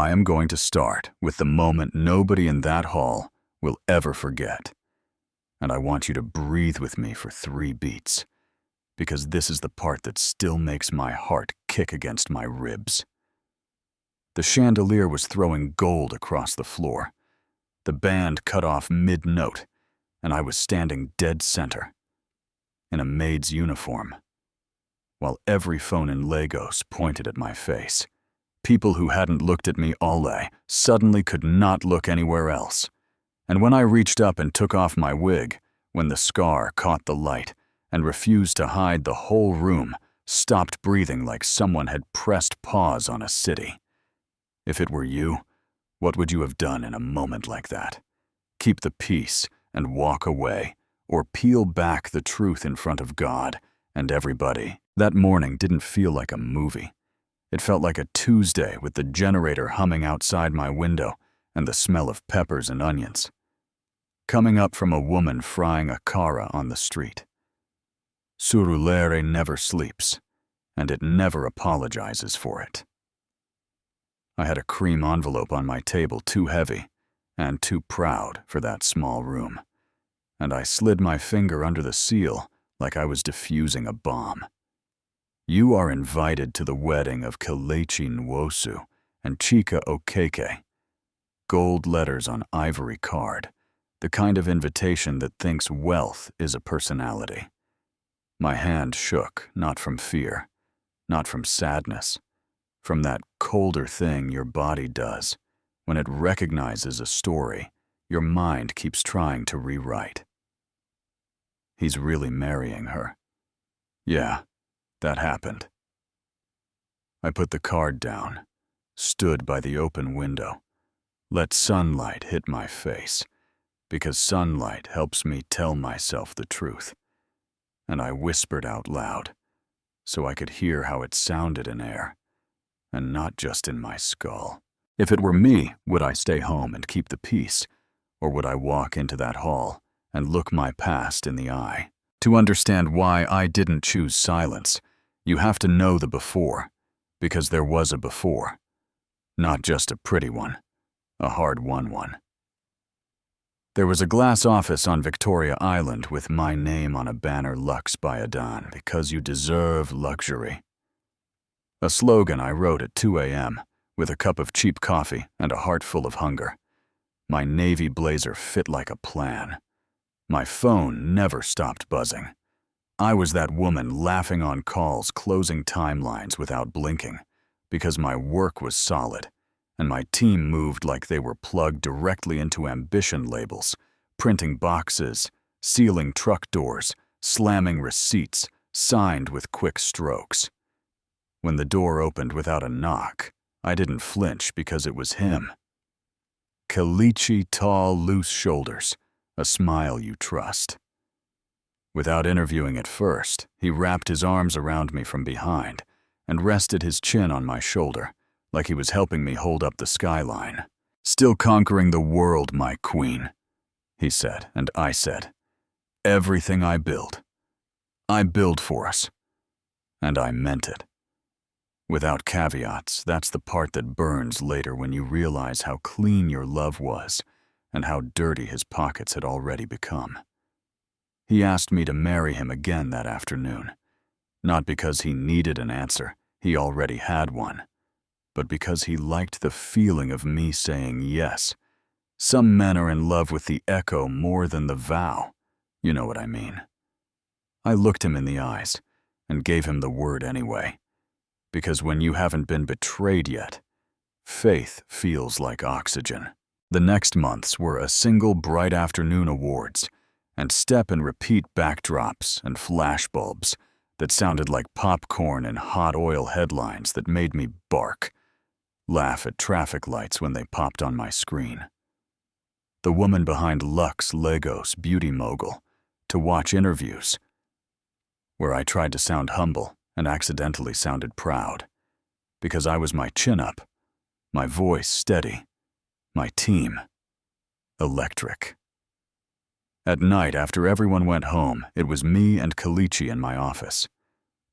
I am going to start with the moment nobody in that hall will ever forget. And I want you to breathe with me for 3 beats, because this is the part that still makes my heart kick against my ribs. The chandelier was throwing gold across the floor. The band cut off mid-note, and I was standing dead center, in a maid's uniform, while every phone in Lagos pointed at my face. People who hadn't looked at me all day suddenly could not look anywhere else. And when I reached up and took off my wig, when the scar caught the light and refused to hide, the whole room stopped breathing like someone had pressed pause on a city. If it were you, what would you have done in a moment like that? Keep the peace and walk away, or peel back the truth in front of God and everybody? That morning didn't feel like a movie. It felt like a Tuesday with the generator humming outside my window and the smell of peppers and onions, coming up from a woman frying a cara on the street. Surulere never sleeps, and it never apologizes for it. I had a cream envelope on my table, too heavy and too proud for that small room, and I slid my finger under the seal like I was defusing a bomb. You are invited to the wedding of Kelechi Nwosu and Chika Okeke. Gold letters on ivory card, the kind of invitation that thinks wealth is a personality. My hand shook, not from fear, not from sadness, from that colder thing your body does when it recognizes a story your mind keeps trying to rewrite. He's really marrying her. Yeah, that happened. I put the card down, stood by the open window, let sunlight hit my face, because sunlight helps me tell myself the truth. And I whispered out loud, so I could hear how it sounded in air, and not just in my skull. If it were me, would I stay home and keep the peace, or would I walk into that hall and look my past in the eye? To understand why I didn't choose silence, you have to know the before, because there was a before. Not just a pretty one, a hard-won one. There was a glass office on Victoria Island with my name on a banner, Lux by Adan, because you deserve luxury. A slogan I wrote at 2 a.m. with a cup of cheap coffee and a heart full of hunger. My navy blazer fit like a plan. My phone never stopped buzzing. I was that woman laughing on calls, closing timelines without blinking, because my work was solid, and my team moved like they were plugged directly into ambition labels, printing boxes, sealing truck doors, slamming receipts, signed with quick strokes. When the door opened without a knock, I didn't flinch because it was him. Kelechi, tall, loose shoulders, a smile you trust. Without interviewing at first, he wrapped his arms around me from behind and rested his chin on my shoulder, like he was helping me hold up the skyline. Still conquering the world, my queen, he said, and I said, everything I build for us. And I meant it. Without caveats, that's the part that burns later when you realize how clean your love was and how dirty his pockets had already become. He asked me to marry him again that afternoon, not because he needed an answer, he already had one, but because he liked the feeling of me saying yes. Some men are in love with the echo more than the vow. You know what I mean. I looked him in the eyes and gave him the word anyway, because when you haven't been betrayed yet, faith feels like oxygen. The next months were a single bright afternoon awards and step and repeat backdrops and flashbulbs that sounded like popcorn and hot oil headlines that made me bark, laugh at traffic lights when they popped on my screen. The woman behind Lux Lagos Beauty Mogul to watch interviews, where I tried to sound humble and accidentally sounded proud, because I was my chin up, my voice steady, my team electric. At night, after everyone went home, it was me and Kelechi in my office.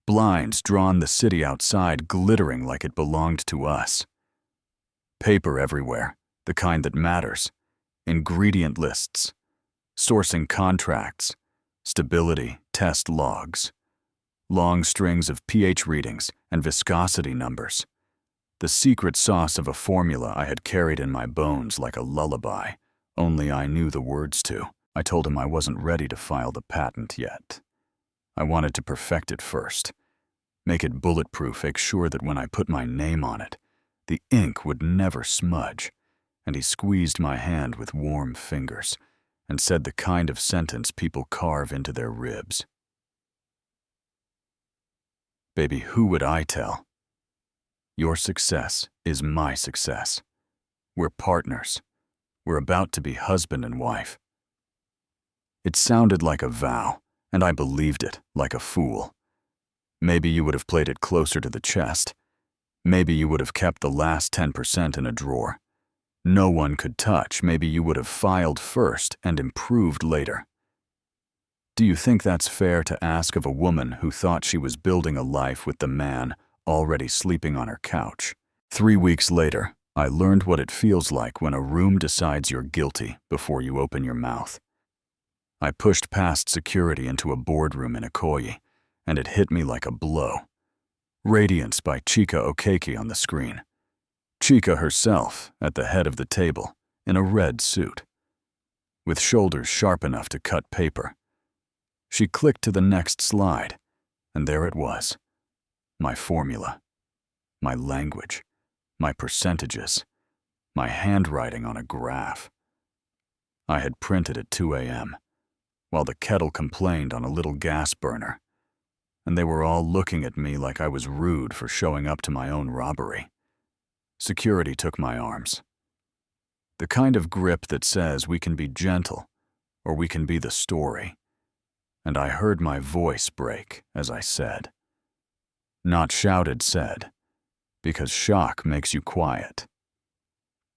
Blinds drawn the city outside glittering like it belonged to us. Paper everywhere, the kind that matters. Ingredient lists, sourcing contracts, stability test logs, long strings of pH readings and viscosity numbers. The secret sauce of a formula I had carried in my bones like a lullaby, only I knew the words to. I told him I wasn't ready to file the patent yet. I wanted to perfect it first, make it bulletproof, make sure that when I put my name on it, the ink would never smudge, and he squeezed my hand with warm fingers and said the kind of sentence people carve into their ribs. Baby, who would I tell? Your success is my success. We're partners. We're about to be husband and wife. It sounded like a vow, and I believed it like a fool. Maybe you would have played it closer to the chest. Maybe you would have kept the last 10% in a drawer. No one could touch. Maybe you would have filed first and improved later. Do you think that's fair to ask of a woman who thought she was building a life with the man already sleeping on her couch? 3 weeks later, I learned what it feels like when a room decides you're guilty before you open your mouth. I pushed past security into a boardroom in Ikoyi, and it hit me like a blow. Radiance by Chika Okeke on the screen. Chika herself at the head of the table in a red suit, with shoulders sharp enough to cut paper. She clicked to the next slide, and there it was. My formula, my language, my percentages, my handwriting on a graph. I had printed at 2 a.m., while the kettle complained on a little gas burner, and they were all looking at me like I was rude for showing up to my own robbery. Security took my arms. The kind of grip that says we can be gentle, or we can be the story. And I heard my voice break as I said. Not shouted, said, because shock makes you quiet.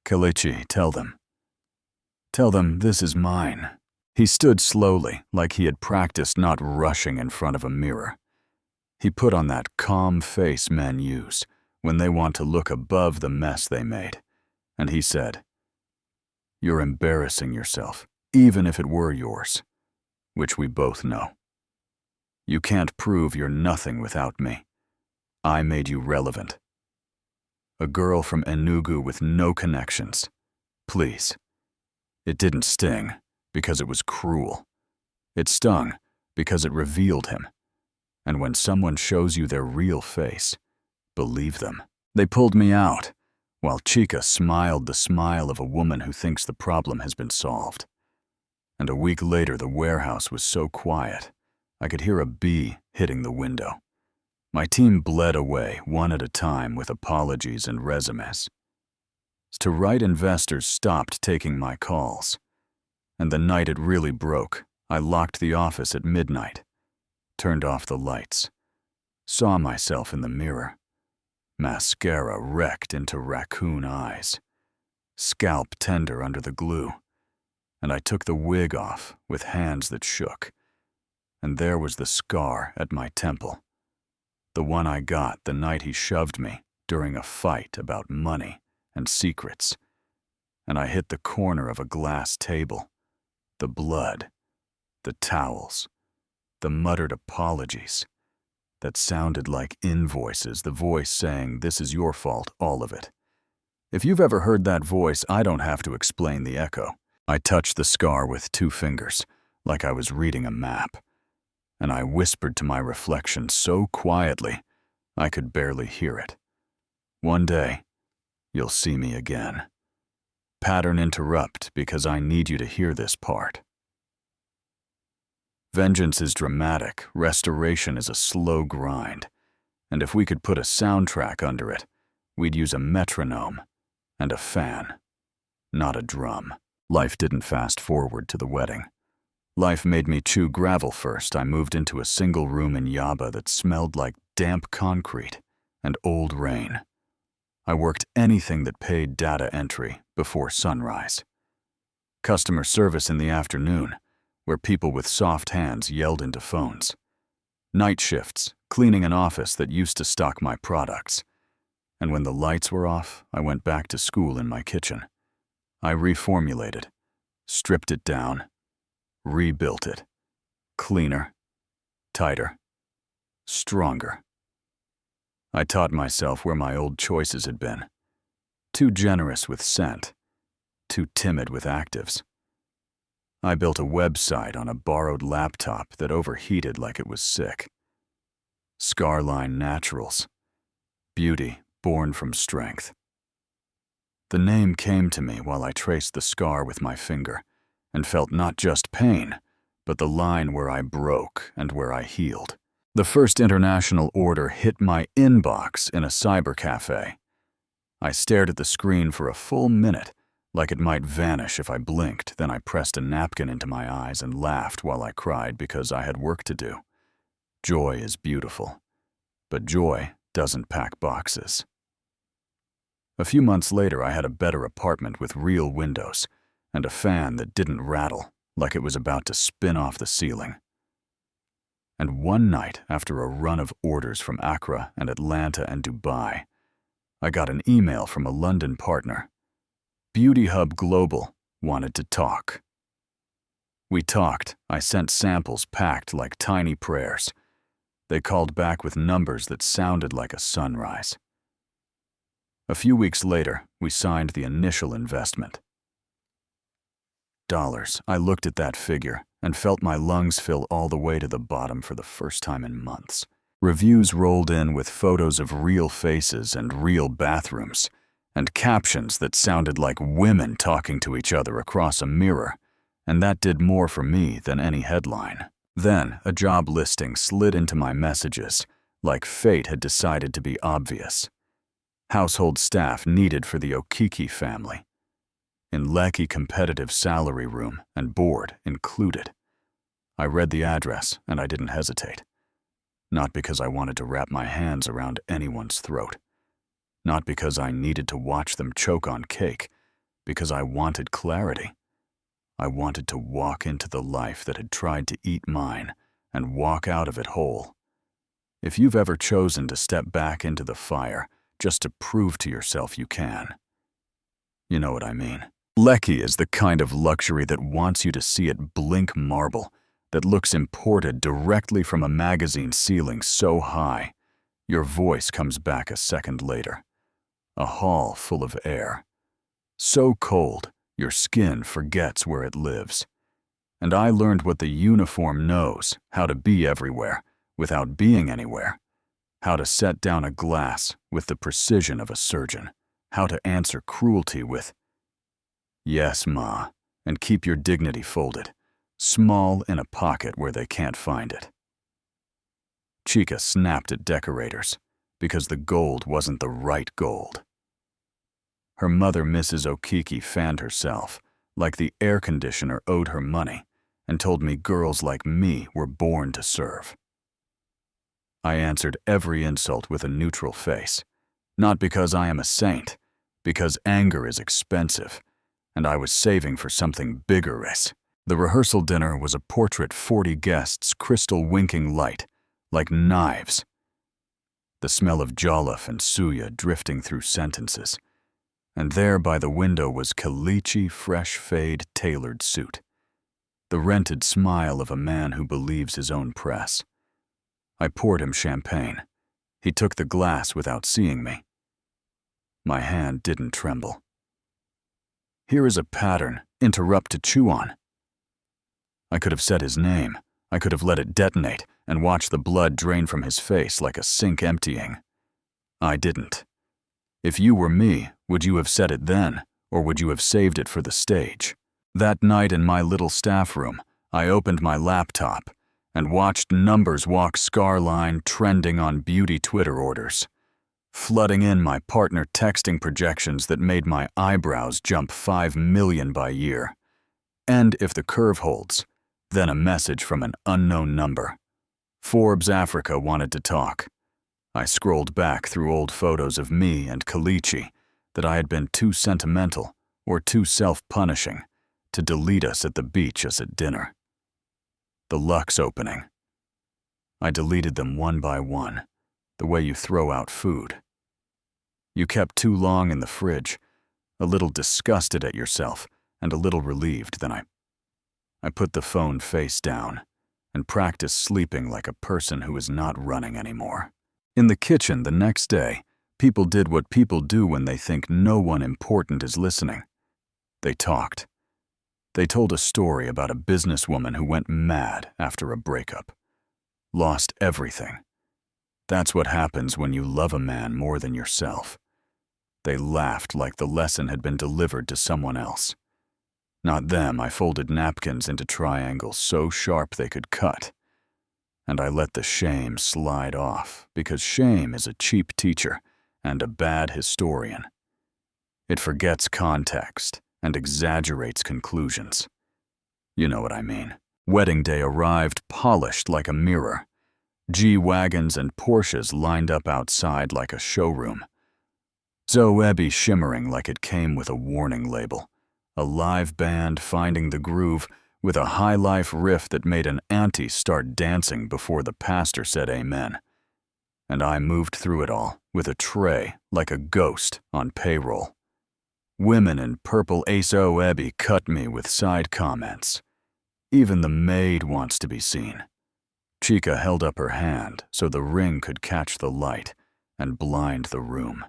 Kelechi, tell them. Tell them this is mine. He stood slowly, like he had practiced not rushing in front of a mirror. He put on that calm face men use when they want to look above the mess they made, and he said, "You're embarrassing yourself, even if it were yours, which we both know. You can't prove you're nothing without me. I made you relevant. A girl from Enugu with no connections. Please." It didn't sting because it was cruel. It stung because it revealed him. And when someone shows you their real face, believe them. They pulled me out, while Chika smiled the smile of a woman who thinks the problem has been solved. And a week later, the warehouse was so quiet, I could hear a bee hitting the window. My team bled away, one at a time, with apologies and resumes. To right investors stopped taking my calls. And the night it really broke, I locked the office at midnight, turned off the lights, saw myself in the mirror. Mascara wrecked into raccoon eyes, scalp tender under the glue, and I took the wig off with hands that shook. And there was the scar at my temple, the one I got the night he shoved me during a fight about money and secrets. And I hit the corner of a glass table. The blood, the towels, the muttered apologies that sounded like invoices, the voice saying, "This is your fault, all of it." If you've ever heard that voice, I don't have to explain the echo. I touched the scar with 2 fingers, like I was reading a map, and I whispered to my reflection so quietly I could barely hear it. One day, you'll see me again. Pattern interrupt because I need you to hear this part. Vengeance is dramatic, restoration is a slow grind, and if we could put a soundtrack under it, we'd use a metronome and a fan, not a drum. Life didn't fast forward to the wedding. Life made me chew gravel first. I moved into a single room in Yaba that smelled like damp concrete and old rain. I worked anything that paid data entry before sunrise. Customer service in the afternoon, where people with soft hands yelled into phones. Night shifts, cleaning an office that used to stock my products. and when the lights were off, I went back to school in my kitchen. I reformulated, stripped it down, rebuilt it. Cleaner, tighter, stronger. I taught myself where my old choices had been. Too generous with scent, too timid with actives. I built a website on a borrowed laptop that overheated like it was sick. Scarline Naturals. Beauty born from strength. The name came to me while I traced the scar with my finger and felt not just pain, but the line where I broke and where I healed. The first international order hit my inbox in a cyber cafe. I stared at the screen for a full minute, like it might vanish if I blinked. Then I pressed a napkin into my eyes and laughed while I cried because I had work to do. Joy is beautiful, but joy doesn't pack boxes. A few months later, I had a better apartment with real windows and a fan that didn't rattle like it was about to spin off the ceiling. And one night, after a run of orders from Accra and Atlanta and Dubai, I got an email from a London partner. Beauty Hub Global wanted to talk. We talked. I sent samples packed like tiny prayers. They called back with numbers that sounded like a sunrise. A few weeks later, we signed the initial investment. Dollars. I looked at that figure and felt my lungs fill all the way to the bottom for the first time in months. Reviews rolled in with photos of real faces and real bathrooms, and captions that sounded like women talking to each other across a mirror, and that did more for me than any headline. Then, a job listing slid into my messages, like fate had decided to be obvious. Household staff needed for the Okiki family. In Lekki competitive salary room and board included. I read the address and I didn't hesitate. Not because I wanted to wrap my hands around anyone's throat. Not because I needed to watch them choke on cake. Because I wanted clarity. I wanted to walk into the life that had tried to eat mine and walk out of it whole. If you've ever chosen to step back into the fire just to prove to yourself you can, you know what I mean. Lekki is the kind of luxury that wants you to see it blink marble, that looks imported directly from a magazine ceiling so high, your voice comes back a second later. A hall full of air. So cold, your skin forgets where it lives. And I learned what the uniform knows, how to be everywhere, without being anywhere. How to set down a glass with the precision of a surgeon. How to answer cruelty with, "Yes, Ma," and keep your dignity folded, small in a pocket where they can't find it. Chica snapped at decorators because the gold wasn't the right gold. Her mother, Mrs. Okiki, fanned herself like the air conditioner owed her money and told me girls like me were born to serve. I answered every insult with a neutral face, not because I am a saint, because anger is expensive, and I was saving for something bigger-ish. The rehearsal dinner was a portrait 40 guests, crystal winking light, like knives. The smell of jollof and suya drifting through sentences. And there by the window was Kalichi fresh fade tailored suit. The rented smile of a man who believes his own press. I poured him champagne. He took the glass without seeing me. My hand didn't tremble. Here is a pattern, interrupt to chew on. I could have said his name. I could have let it detonate and watched the blood drain from his face like a sink emptying. I didn't. If you were me, would you have said it then, or would you have saved it for the stage? That night in my little staff room, I opened my laptop and watched numbers walk scarline trending on beauty Twitter orders, flooding in my partner texting projections that made my eyebrows jump 5 million by year. And if the curve holds, then a message from an unknown number. Forbes Africa wanted to talk. I scrolled back through old photos of me and Kalichi that I had been too sentimental or too self-punishing to delete us at the beach as at dinner. The Lux opening. I deleted them one by one, the way you throw out food. You kept too long in the fridge, a little disgusted at yourself and a little relieved. Then I put the phone face down and practiced sleeping like a person who is not running anymore. In the kitchen the next day, people did what people do when they think no one important is listening. They talked. They told a story about a businesswoman who went mad after a breakup. Lost everything. That's what happens when you love a man more than yourself. They laughed like the lesson had been delivered to someone else. Not them. I folded napkins into triangles so sharp they could cut. And I let the shame slide off, because shame is a cheap teacher and a bad historian. It forgets context and exaggerates conclusions. You know what I mean. Wedding day arrived polished like a mirror. G-Wagons and Porsches lined up outside like a showroom. Zoebi shimmering like it came with a warning label. A live band finding the groove with a high-life riff that made an auntie start dancing before the pastor said amen. And I moved through it all with a tray like a ghost on payroll. Women in purple Zoebi cut me with side comments. Even the maid wants to be seen. Chica held up her hand so the ring could catch the light and blind the room.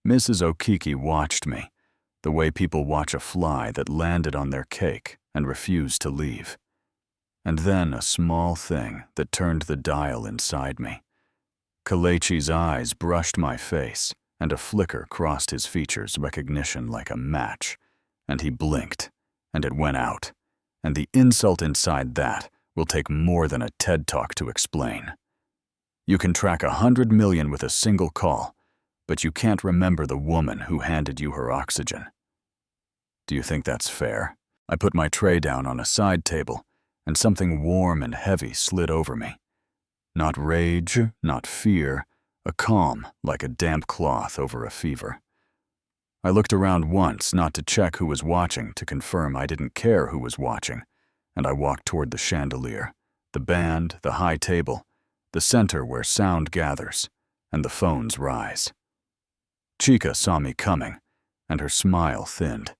Mrs. Okiki watched me, the way people watch a fly that landed on their cake and refused to leave. And then a small thing that turned the dial inside me. Kalechi's eyes brushed my face, and a flicker crossed his features, recognition like a match, and he blinked, and it went out, and the insult inside that will take more than a TED Talk to explain. You can track 100 million with a single call, but you can't remember the woman who handed you her oxygen. Do you think that's fair? I put my tray down on a side table, and something warm and heavy slid over me. Not rage, not fear, a calm like a damp cloth over a fever. I looked around once, not to check who was watching, to confirm I didn't care who was watching, and I walked toward the chandelier, the band, the high table, the center where sound gathers, and the phones rise. Chica saw me coming, and her smile thinned.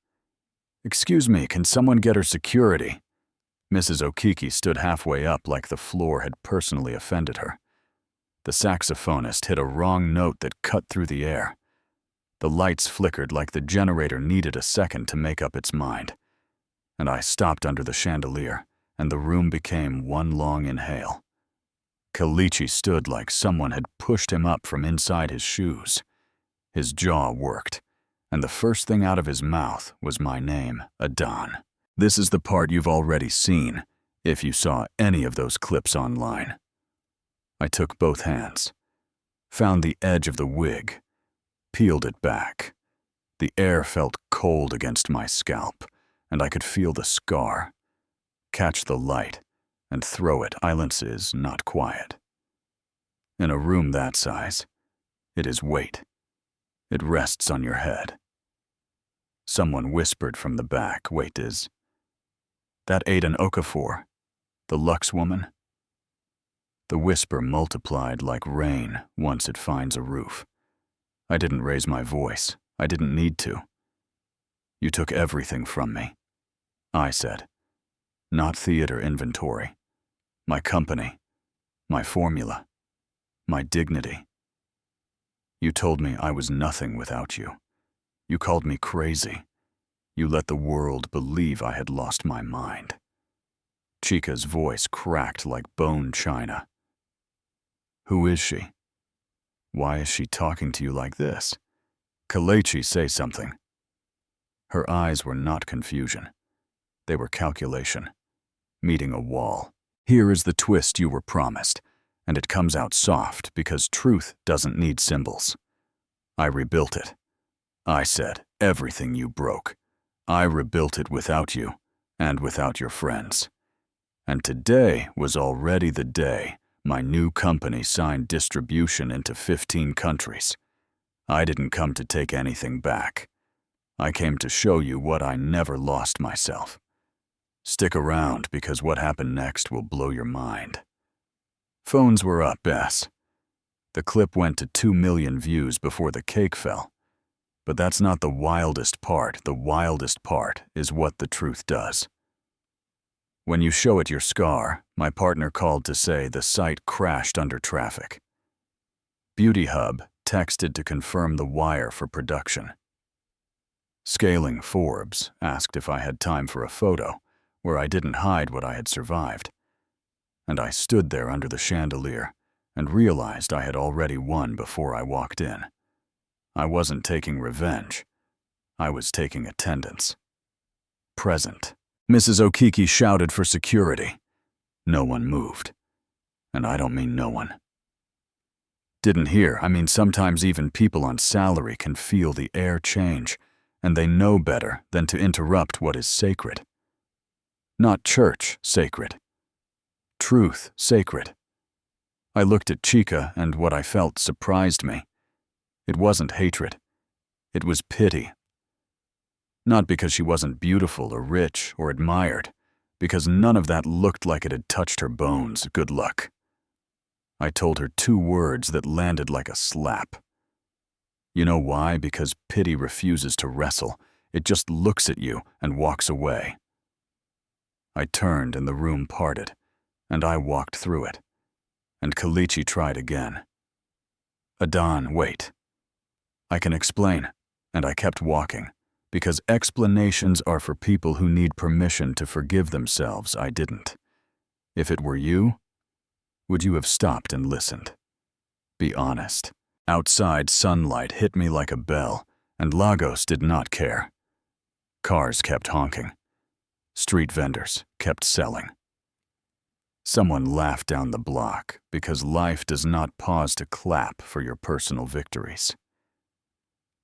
"Excuse me, can someone get her security?" Mrs. Okiki stood halfway up like the floor had personally offended her. The saxophonist hit a wrong note that cut through the air. The lights flickered like the generator needed a second to make up its mind. And I stopped under the chandelier, and the room became one long inhale. Kalechi stood like someone had pushed him up from inside his shoes. His jaw worked, and the first thing out of his mouth was my name, Adon. This is the part you've already seen, if you saw any of those clips online. I took both hands, found the edge of the wig, peeled it back. The air felt cold against my scalp, and I could feel the scar. Catch the light and throw it. Silence is not quiet. In a room that size, it is weight. It rests on your head. Someone whispered from the back, "Wait, is that Aiden Okafor, the Lux woman?" The whisper multiplied like rain once it finds a roof. I didn't raise my voice. I didn't need to. "You took everything from me," I said. "Not theater inventory. My company. My formula. My dignity. You told me I was nothing without you. You called me crazy. You let the world believe I had lost my mind." Chica's voice cracked like bone china. "Who is she? Why is she talking to you like this? Kalechi, say something." Her eyes were not confusion. They were calculation, meeting a wall. Here is the twist you were promised, and it comes out soft because truth doesn't need symbols. I rebuilt it. I said, everything you broke. I rebuilt it without you, and without your friends. And today was already the day my new company signed distribution into 15 countries. I didn't come to take anything back. I came to show you what I never lost myself. Stick around because what happened next will blow your mind. Phones were up, yes. The clip went to 2 million views before the cake fell. But that's not the wildest part. The wildest part is what the truth does. When you show it your scar, my partner called to say the site crashed under traffic. Beauty Hub texted to confirm the wire for production. Scaling Forbes asked if I had time for a photo, where I didn't hide what I had survived. And I stood there under the chandelier and realized I had already won before I walked in. I wasn't taking revenge. I was taking attendance. Present. Mrs. Okiki shouted for security. No one moved. And I don't mean no one. Didn't hear. I mean, sometimes even people on salary can feel the air change, and they know better than to interrupt what is sacred. Not church sacred. Truth sacred. I looked at Chica, and what I felt surprised me. It wasn't hatred. It was pity. Not because she wasn't beautiful or rich or admired, because none of that looked like it had touched her bones. Good luck. I told her 2 words that landed like a slap. You know why? Because pity refuses to wrestle. It just looks at you and walks away. I turned and the room parted, and I walked through it. And Kalichi tried again. Adan, wait. I can explain. And I kept walking. Because explanations are for people who need permission to forgive themselves. I didn't. If it were you, would you have stopped and listened? Be honest. Outside, sunlight hit me like a bell, and Lagos did not care. Cars kept honking. Street vendors kept selling. Someone laughed down the block because life does not pause to clap for your personal victories.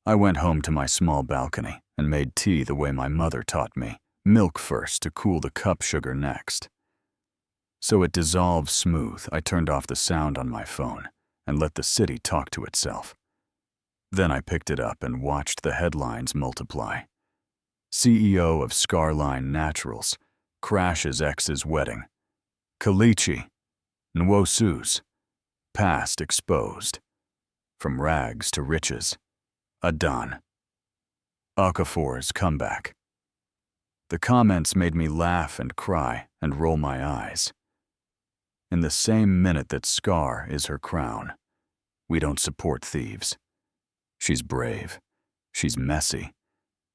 I went home to my small balcony and made tea the way my mother taught me, milk first to cool the cup sugar next. So it dissolved smooth, I turned off the sound on my phone and let the city talk to itself. Then I picked it up and watched the headlines multiply. CEO of Scarline Naturals crashes ex's wedding. Kalichi, Nwosu's, past exposed. From rags to riches. Adan. Okafor's comeback. The comments made me laugh and cry and roll my eyes. In the same minute that Scar is her crown, we don't support thieves. She's brave. She's messy.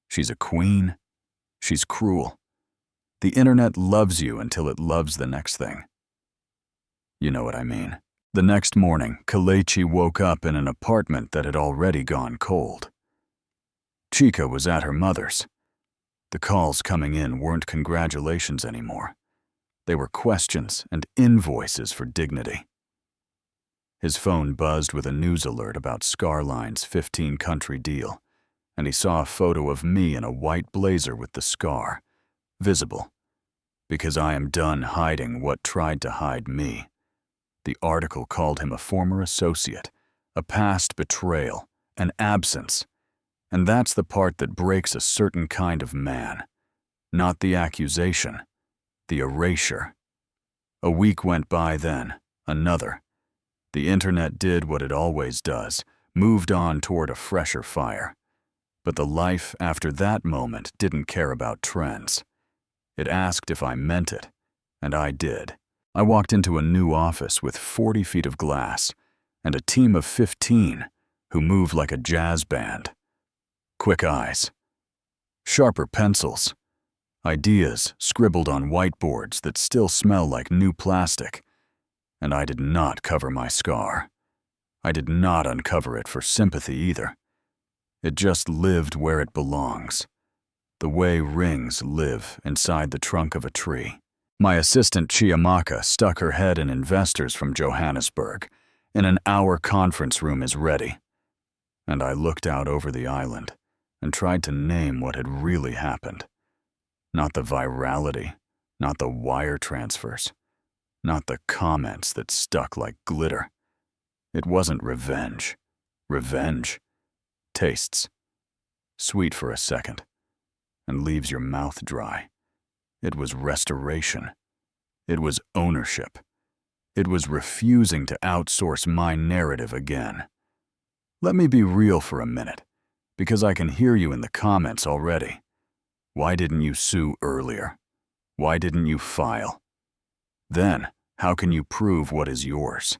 She's a queen. She's cruel. The internet loves you until it loves the next thing. You know what I mean. The next morning, Kalechi woke up in an apartment that had already gone cold. Chica was at her mother's. The calls coming in weren't congratulations anymore. They were questions and invoices for dignity. His phone buzzed with a news alert about Scarline's 15-country deal, and he saw a photo of me in a white blazer with the scar, visible, because I am done hiding what tried to hide me. The article called him a former associate, a past betrayal, an absence. And that's the part that breaks a certain kind of man. Not the accusation, the erasure. A week went by then, another. The internet did what it always does, moved on toward a fresher fire. But the life after that moment didn't care about trends. It asked if I meant it, and I did. I walked into a new office with 40 feet of glass and a team of 15 who moved like a jazz band. Quick eyes, sharper pencils, ideas scribbled on whiteboards that still smell like new plastic. And I did not cover my scar. I did not uncover it for sympathy either. It just lived where it belongs, the way rings live inside the trunk of a tree. My assistant Chiamaka stuck her head in investors from Johannesburg. In an hour conference room is ready. And I looked out over the island and tried to name what had really happened. Not the virality, not the wire transfers, not the comments that stuck like glitter. It wasn't revenge. Revenge tastes sweet for a second and leaves your mouth dry. It was restoration. It was ownership. It was refusing to outsource my narrative again. Let me be real for a minute. Because I can hear you in the comments already. Why didn't you sue earlier? Why didn't you file? Then, how can you prove what is yours?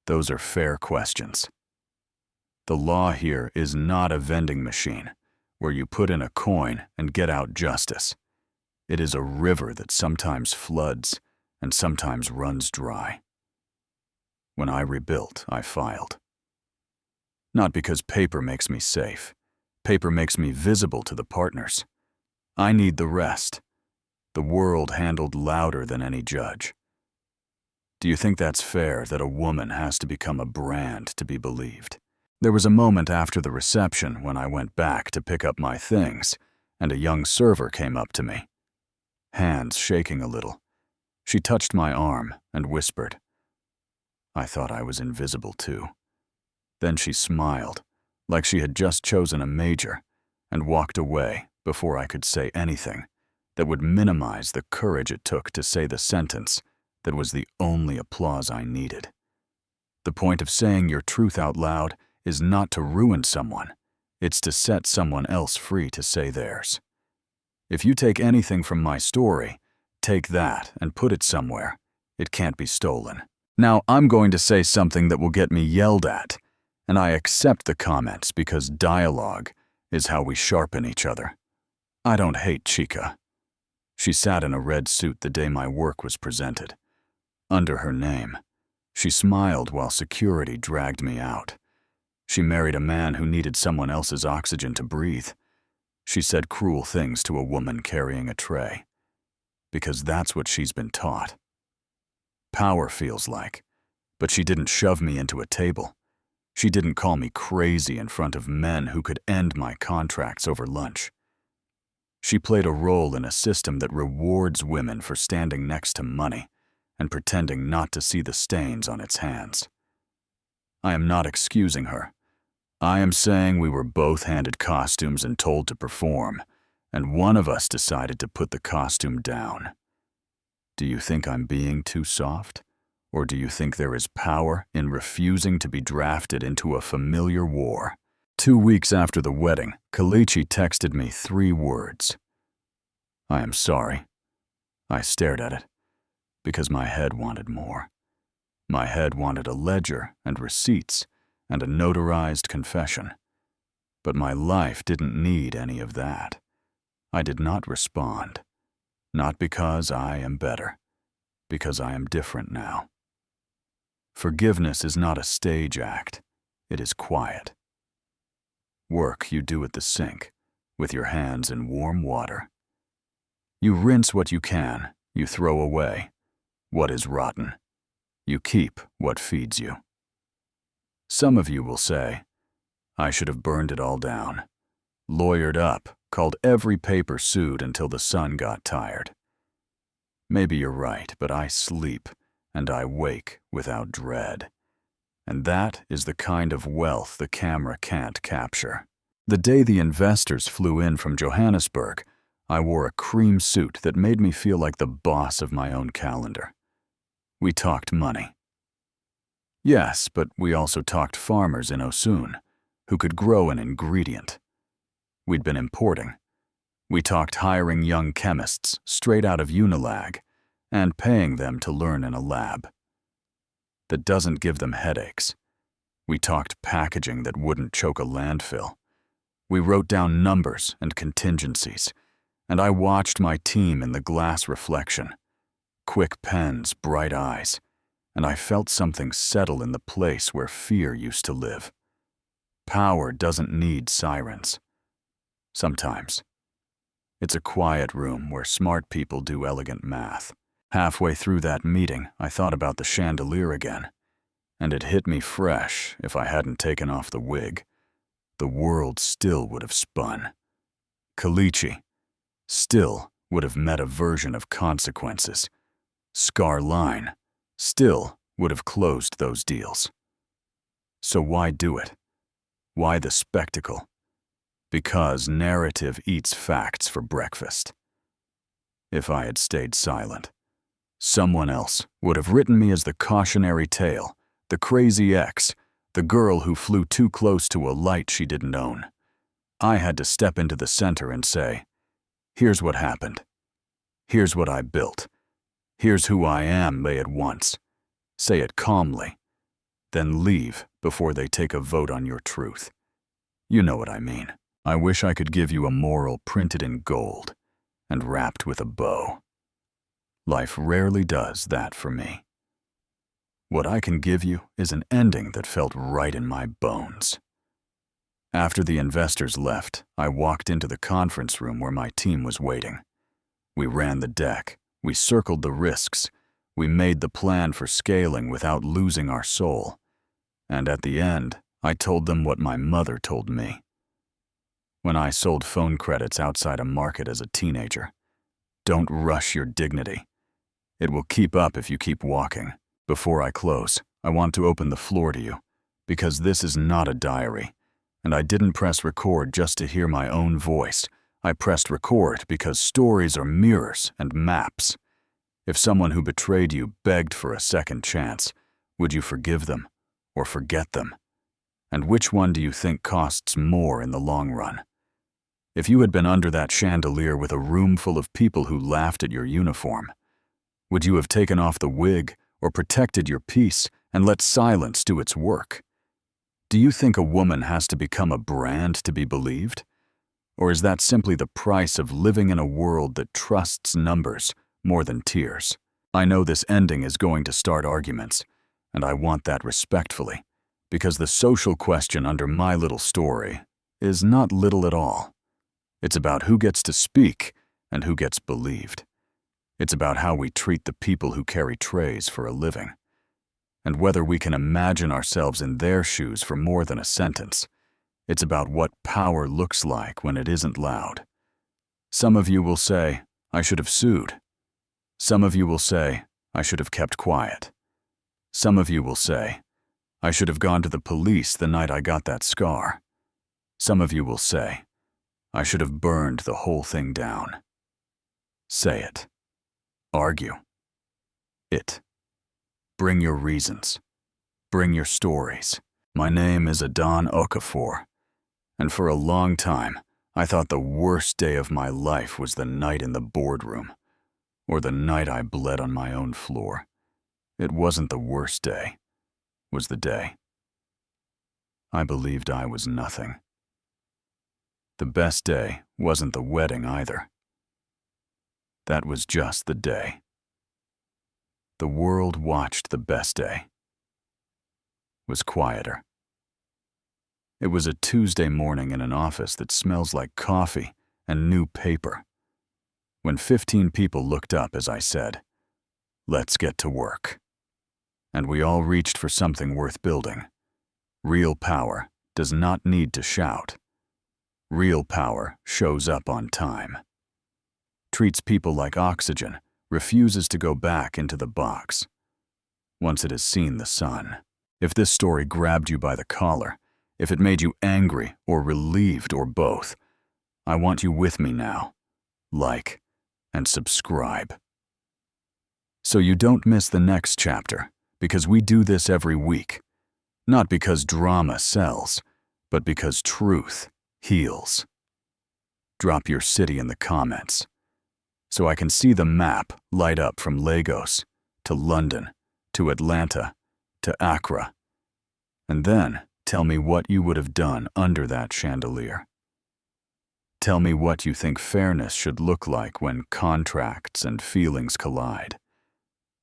Those are fair questions. The law here is not a vending machine where you put in a coin and get out justice. It is a river that sometimes floods and sometimes runs dry. When I rebuilt, I filed. Not because paper makes me safe. Paper makes me visible to the partners. I need the rest. The world handled louder than any judge. Do you think that's fair that a woman has to become a brand to be believed? There was a moment after the reception when I went back to pick up my things, and a young server came up to me, hands shaking a little. She touched my arm and whispered. I thought I was invisible too. Then she smiled, like she had just chosen a major, and walked away before I could say anything that would minimize the courage it took to say the sentence that was the only applause I needed. The point of saying your truth out loud is not to ruin someone. It's to set someone else free to say theirs. If you take anything from my story, take that and put it somewhere. It can't be stolen. Now, I'm going to say something that will get me yelled at, and I accept the comments because dialogue is how we sharpen each other. I don't hate Chica. She sat in a red suit the day my work was presented. Under her name, she smiled while security dragged me out. She married a man who needed someone else's oxygen to breathe. She said cruel things to a woman carrying a tray. Because that's what she's been taught. Power feels like, but she didn't shove me into a table. She didn't call me crazy in front of men who could end my contracts over lunch. She played a role in a system that rewards women for standing next to money and pretending not to see the stains on its hands. I am not excusing her. I am saying we were both handed costumes and told to perform, and one of us decided to put the costume down. Do you think I'm being too soft? Or do you think there is power in refusing to be drafted into a familiar war? 2 weeks after the wedding, Kalichi texted me 3 words. I am sorry. I stared at it, because my head wanted more. My head wanted a ledger and receipts and a notarized confession. But my life didn't need any of that. I did not respond. Not because I am better, because I am different now. Forgiveness is not a stage act. It is quiet. Work you do at the sink, with your hands in warm water. You rinse what you can, you throw away what is rotten. You keep what feeds you. Some of you will say, I should have burned it all down, lawyered up, called every paper sued until the sun got tired. Maybe you're right, but I sleep and I wake without dread. And that is the kind of wealth the camera can't capture. The day the investors flew in from Johannesburg, I wore a cream suit that made me feel like the boss of my own calendar. We talked money. Yes, but we also talked farmers in Osun, who could grow an ingredient. We'd been importing. We talked hiring young chemists straight out of Unilag and paying them to learn in a lab that doesn't give them headaches. We talked packaging that wouldn't choke a landfill. We wrote down numbers and contingencies, and I watched my team in the glass reflection. Quick pens, bright eyes, and I felt something settle in the place where fear used to live. Power doesn't need sirens. Sometimes. It's a quiet room where smart people do elegant math. Halfway through that meeting, I thought about the chandelier again, and it hit me fresh. If I hadn't taken off the wig, the world still would have spun. Kalichi still would have met a version of consequences. Scar Line still would have closed those deals. So why do it? Why the spectacle? Because narrative eats facts for breakfast. If I had stayed silent, someone else would have written me as the cautionary tale, the crazy ex, the girl who flew too close to a light she didn't own. I had to step into the center and say, here's what happened. Here's what I built. Here's who I am, lay it once. Say it calmly. Then leave before they take a vote on your truth. You know what I mean. I wish I could give you a moral printed in gold and wrapped with a bow. Life rarely does that for me. What I can give you is an ending that felt right in my bones. After the investors left, I walked into the conference room where my team was waiting. We ran the deck, we circled the risks, we made the plan for scaling without losing our soul. And at the end, I told them what my mother told me. When I sold phone credits outside a market as a teenager, don't rush your dignity. It will keep up if you keep walking. Before I close, I want to open the floor to you, because this is not a diary. And I didn't press record just to hear my own voice. I pressed record because stories are mirrors and maps. If someone who betrayed you begged for a second chance, would you forgive them or forget them? And which one do you think costs more in the long run? If you had been under that chandelier with a room full of people who laughed at your uniform, would you have taken off the wig or protected your peace and let silence do its work? Do you think a woman has to become a brand to be believed? Or is that simply the price of living in a world that trusts numbers more than tears? I know this ending is going to start arguments, and I want that respectfully, because the social question under my little story is not little at all. It's about who gets to speak and who gets believed. It's about how we treat the people who carry trays for a living, and whether we can imagine ourselves in their shoes for more than a sentence. It's about what power looks like when it isn't loud. Some of you will say, I should have sued. Some of you will say, I should have kept quiet. Some of you will say, I should have gone to the police the night I got that scar. Some of you will say, I should have burned the whole thing down. Say it. Argue. It. Bring your reasons. Bring your stories. My name is Adon Okafor, and for a long time, I thought the worst day of my life was the night in the boardroom, or the night I bled on my own floor. It wasn't the worst day, was the day. I believed I was nothing. The best day wasn't the wedding either. That was just the day. The world watched the best day. Was quieter. It was a Tuesday morning in an office that smells like coffee and new paper, when 15 people looked up as I said, let's get to work. And we all reached for something worth building. Real power does not need to shout. Real power shows up on time. Treats people like oxygen, refuses to go back into the box once it has seen the sun. If this story grabbed you by the collar, if it made you angry or relieved or both, I want you with me now. Like and subscribe. So you don't miss the next chapter, because we do this every week. Not because drama sells, but because truth heals. Drop your city in the comments, so I can see the map light up from Lagos to London to Atlanta to Accra. And then tell me what you would have done under that chandelier. Tell me what you think fairness should look like when contracts and feelings collide.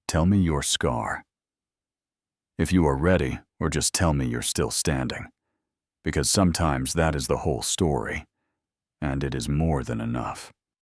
Tell me your scar. If you are ready, or just tell me you're still standing, because sometimes that is the whole story, and it is more than enough.